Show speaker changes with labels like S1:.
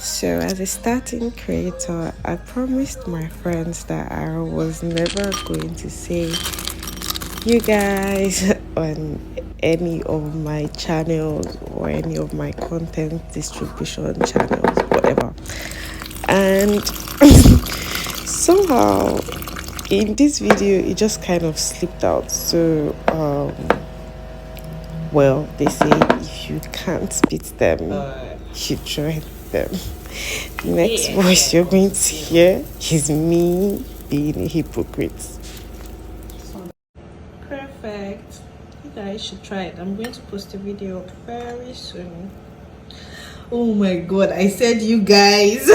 S1: So, as a starting creator, I promised my friends that I was never going to say you guys on any of my channels or any of my content distribution channels, whatever. And somehow in this video, it just kind of slipped out. So, well, they say if you can't beat them, you join them. The next voice you're going to hear is me being a hypocrite. Perfect. You guys should try it. I'm going to post a video very soon. Oh my god, I said you guys.